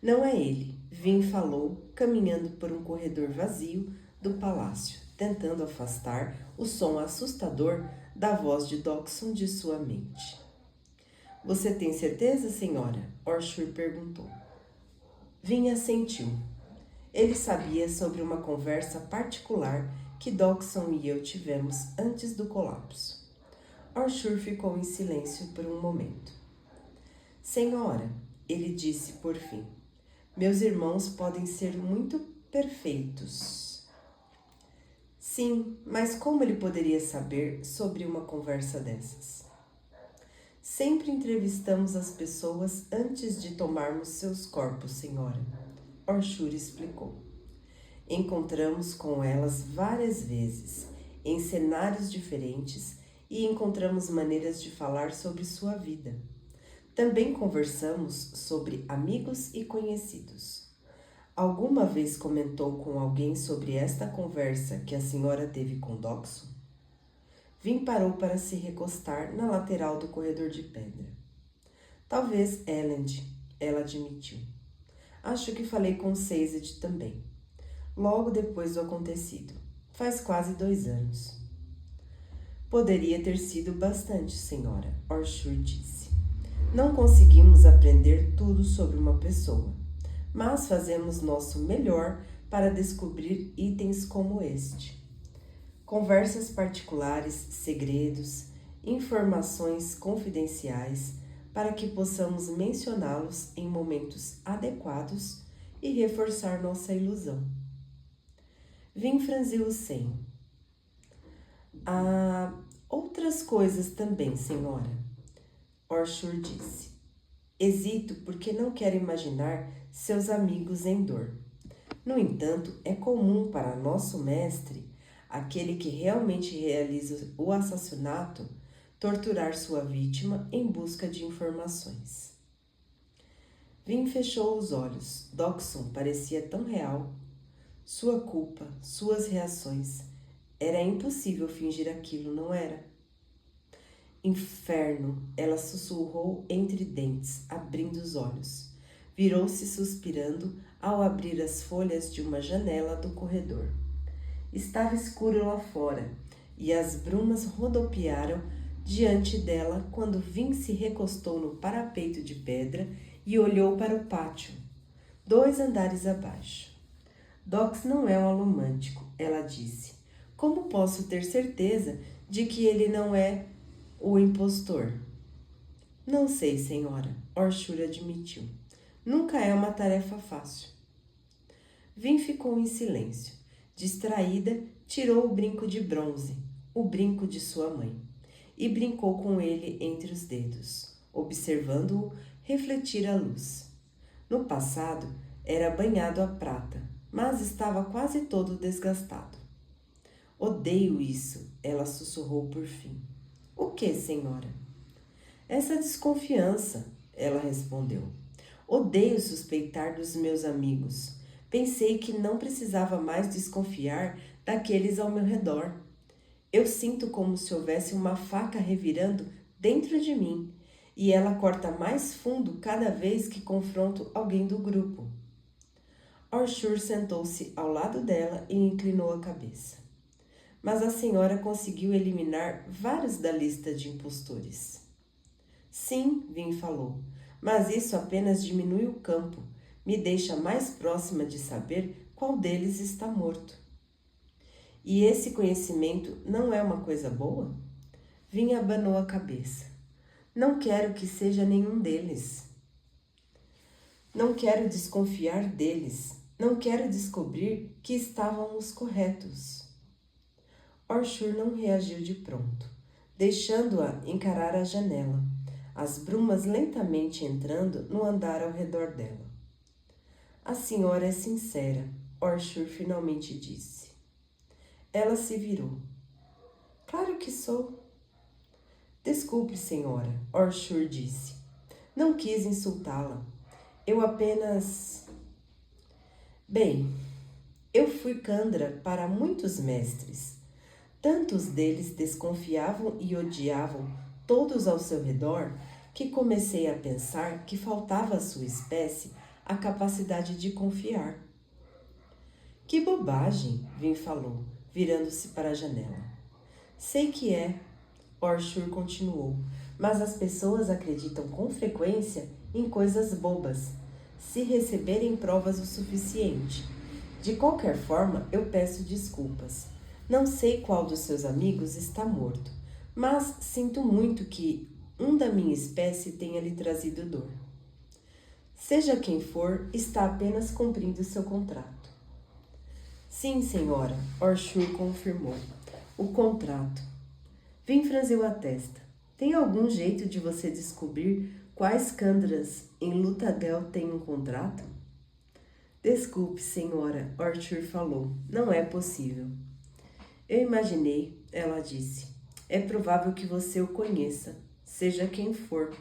Não é ele, Vim falou, caminhando por um corredor vazio do palácio, tentando afastar o som assustador da voz de Dodgson de sua mente. Você tem certeza, senhora? Orshur perguntou. Vin assentiu. Ele sabia sobre uma conversa particular que Dodgson e eu tivemos antes do colapso. Arthur ficou em silêncio por um momento. Senhora, ele disse por fim, meus irmãos podem ser muito perfeitos. Sim, mas como ele poderia saber sobre uma conversa dessas? Sempre entrevistamos as pessoas antes de tomarmos seus corpos, senhora, Arthur explicou. Encontramos com elas várias vezes, em cenários diferentes, e encontramos maneiras de falar sobre sua vida. Também conversamos sobre amigos e conhecidos. Alguma vez comentou com alguém sobre esta conversa que a senhora teve com Dodgson? Vin parou para se recostar na lateral do corredor de pedra. Talvez Elend, ela admitiu. Acho que falei com Sazed também. Logo depois do acontecido. Faz quase 2 anos. Poderia ter sido bastante, senhora, Arthur disse. Não conseguimos aprender tudo sobre uma pessoa, mas fazemos nosso melhor para descobrir itens como este. Conversas particulares, segredos, informações confidenciais, para que possamos mencioná-los em momentos adequados e reforçar nossa ilusão. Vin franziu o senho. Há outras coisas também, senhora, Arthur disse. Hesito porque não quero imaginar seus amigos em dor. No entanto, é comum para nosso mestre, aquele que realmente realiza o assassinato, torturar sua vítima em busca de informações. Vin fechou os olhos. Dodgson parecia tão real. Sua culpa, suas reações. Era impossível fingir aquilo, não era? Inferno, ela sussurrou entre dentes, abrindo os olhos. Virou-se suspirando ao abrir as folhas de uma janela do corredor. Estava escuro lá fora e as brumas rodopiaram diante dela quando Vin se recostou no parapeito de pedra e olhou para o pátio, 2 andares abaixo. Dox não é um alumântico, ela disse. Como posso ter certeza de que ele não é o impostor? Não sei, senhora, Arthur admitiu. Nunca é uma tarefa fácil. Vin ficou em silêncio. Distraída, tirou o brinco de bronze, o brinco de sua mãe, e brincou com ele entre os dedos, observando-o refletir a luz. No passado, era banhado a prata, mas estava quase todo desgastado. Odeio isso, ela sussurrou por fim. O que, senhora? Essa desconfiança, ela respondeu. Odeio suspeitar dos meus amigos. Pensei que não precisava mais desconfiar daqueles ao meu redor. Eu sinto como se houvesse uma faca revirando dentro de mim, e ela corta mais fundo cada vez que confronto alguém do grupo. Arthur sentou-se ao lado dela e inclinou a cabeça. Mas a senhora conseguiu eliminar vários da lista de impostores. Sim, Vin falou, mas isso apenas diminui o campo, me deixa mais próxima de saber qual deles está morto. E esse conhecimento não é uma coisa boa? Vin abanou a cabeça. Não quero que seja nenhum deles. Não quero desconfiar deles. Não quero descobrir que estávamos corretos. Arthur não reagiu de pronto, deixando-a encarar a janela, as brumas lentamente entrando no andar ao redor dela. A senhora é sincera, Arthur finalmente disse. Ela se virou. Claro que sou. Desculpe, senhora, Arthur disse. Não quis insultá-la. Eu apenas... Bem, eu fui Candra para muitos mestres. Tantos deles desconfiavam e odiavam todos ao seu redor que comecei a pensar que faltava à sua espécie a capacidade de confiar. Que bobagem, Vin falou, virando-se para a janela. Sei que é, Arthur continuou, mas as pessoas acreditam com frequência em coisas bobas. se receberem provas o suficiente. De qualquer forma, eu peço desculpas. Não sei qual dos seus amigos está morto, mas sinto muito que um da minha espécie tenha lhe trazido dor. Seja quem for, está apenas cumprindo seu contrato. Sim, senhora, Orshur confirmou. O contrato. Vim franziu a testa. Tem algum jeito de você descobrir quais Kandras em Lutagel têm um contrato? Desculpe, senhora, Orshur falou. Não é possível. Eu imaginei, ela disse. É provável que você o conheça, seja quem for.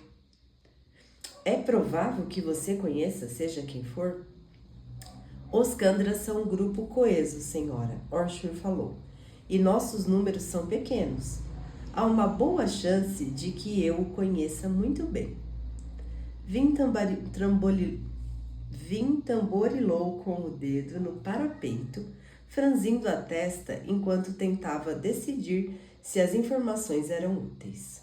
É provável que você conheça, seja quem for? Os Kandras são um grupo coeso, senhora, Orshur falou. E nossos números são pequenos. Há uma boa chance de que eu o conheça muito bem. Vim tamborilou com o dedo no parapeito, franzindo a testa enquanto tentava decidir se as informações eram úteis.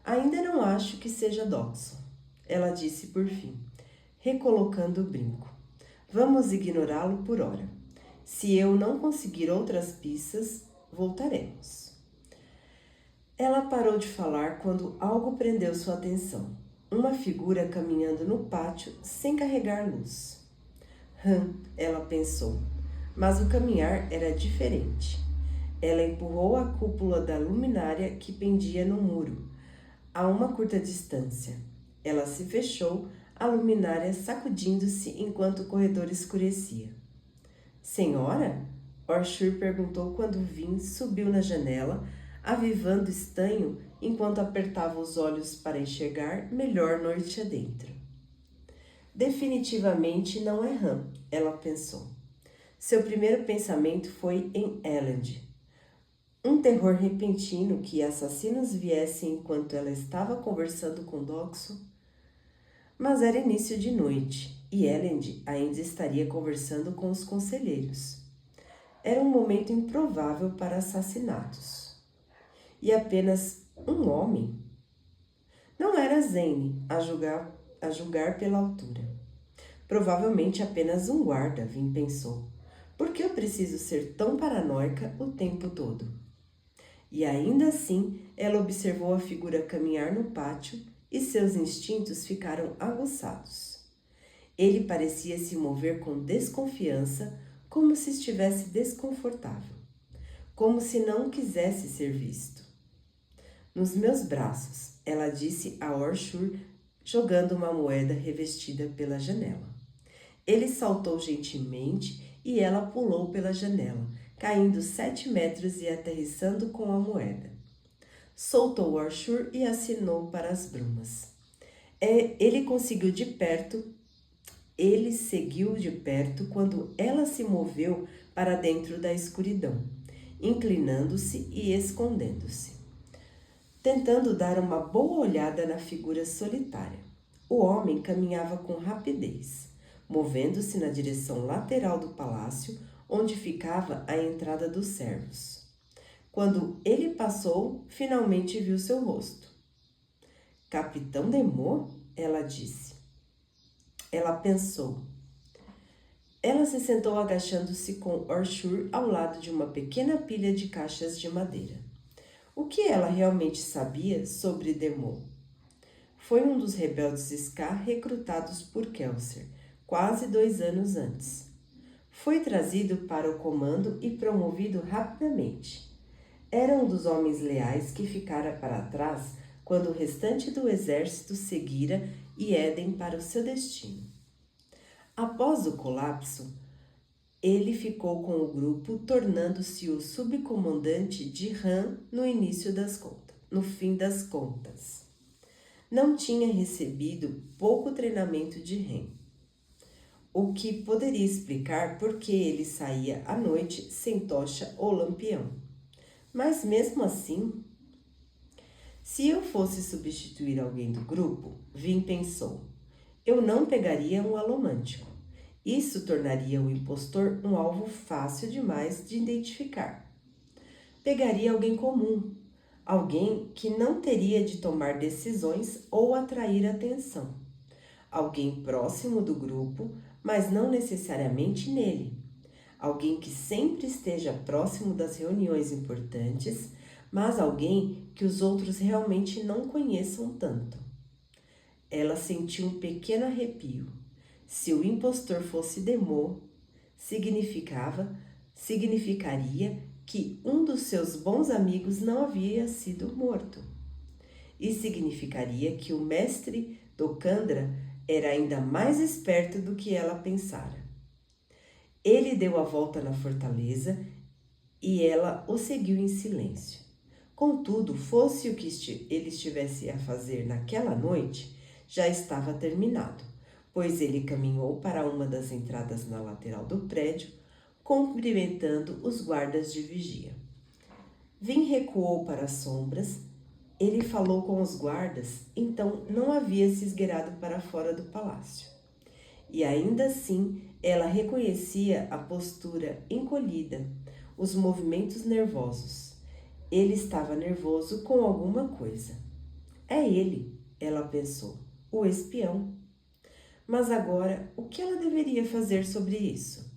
Ainda não acho que seja Doxon, ela disse por fim, recolocando o brinco. Vamos ignorá-lo por hora. Se eu não conseguir outras pistas, voltaremos. Ela parou de falar quando algo prendeu sua atenção. Uma figura caminhando no pátio sem carregar luz. Ela pensou, mas o caminhar era diferente. Ela empurrou a cúpula da luminária que pendia no muro, a uma curta distância. Ela se fechou, a luminária sacudindo-se enquanto o corredor escurecia. Senhora? Orshur perguntou quando Vin subiu na janela, avivando estanho enquanto apertava os olhos para enxergar melhor noite adentro. Definitivamente não é Han, ela pensou. Seu primeiro pensamento foi em Elend. Um terror repentino que assassinos viessem enquanto ela estava conversando com Doxon. Mas era início de noite e Elend ainda estaria conversando com os conselheiros. Era um momento improvável para assassinatos. E apenas um homem? Não era Zane, a julgar pela altura. Provavelmente apenas um guarda, Vin pensou. Por que eu preciso ser tão paranoica o tempo todo? E ainda assim, ela observou a figura caminhar no pátio e seus instintos ficaram aguçados. Ele parecia se mover com desconfiança, como se estivesse desconfortável, como se não quisesse ser visto. Nos meus braços, ela disse a Orshur, jogando uma moeda revestida pela janela. Ele saltou gentilmente e ela pulou pela janela, caindo 7 metros e aterrissando com a moeda. Soltou Orshur e assinou para as brumas. Ele seguiu de perto quando ela se moveu para dentro da escuridão, inclinando-se e escondendo-se, tentando dar uma boa olhada na figura solitária. O homem caminhava com rapidez, movendo-se na direção lateral do palácio, onde ficava a entrada dos servos. Quando ele passou, finalmente viu seu rosto. Capitão Demô? Ela disse. Ela pensou. Ela se sentou agachando-se com Orshur ao lado de uma pequena pilha de caixas de madeira. O que ela realmente sabia sobre Demô? Foi um dos rebeldes Scar recrutados por Kelsier, quase 2 anos antes. Foi trazido para o comando e promovido rapidamente. Era um dos homens leais que ficara para trás quando o restante do exército seguira Eden para o seu destino. Após o colapso, ele ficou com o grupo, tornando-se o subcomandante de Han no fim das contas. Não tinha recebido pouco treinamento de Ren, o que poderia explicar por que ele saía à noite sem tocha ou lampião. Mas mesmo assim, se eu fosse substituir alguém do grupo, Vin pensou, eu não pegaria um alomântico. Isso tornaria o impostor um alvo fácil demais de identificar. Pegaria alguém comum, alguém que não teria de tomar decisões ou atrair atenção. alguém próximo do grupo, mas não necessariamente nele. Alguém que sempre esteja próximo das reuniões importantes, mas alguém que os outros realmente não conheçam tanto. Ela sentiu um pequeno arrepio. Se o impostor fosse Demô, significaria que um dos seus bons amigos não havia sido morto. E significaria que o mestre Dokandra era ainda mais esperto do que ela pensara. Ele deu a volta na fortaleza e ela o seguiu em silêncio. Contudo, fosse o que ele estivesse a fazer naquela noite, já estava terminado, pois ele caminhou para uma das entradas na lateral do prédio, cumprimentando os guardas de vigia. Vin recuou para as sombras. Ele falou com os guardas, então não havia se esgueirado para fora do palácio. E ainda assim, ela reconhecia a postura encolhida, os movimentos nervosos. Ele estava nervoso com alguma coisa. É ele, ela pensou, o espião. Mas agora, o que ela deveria fazer sobre isso?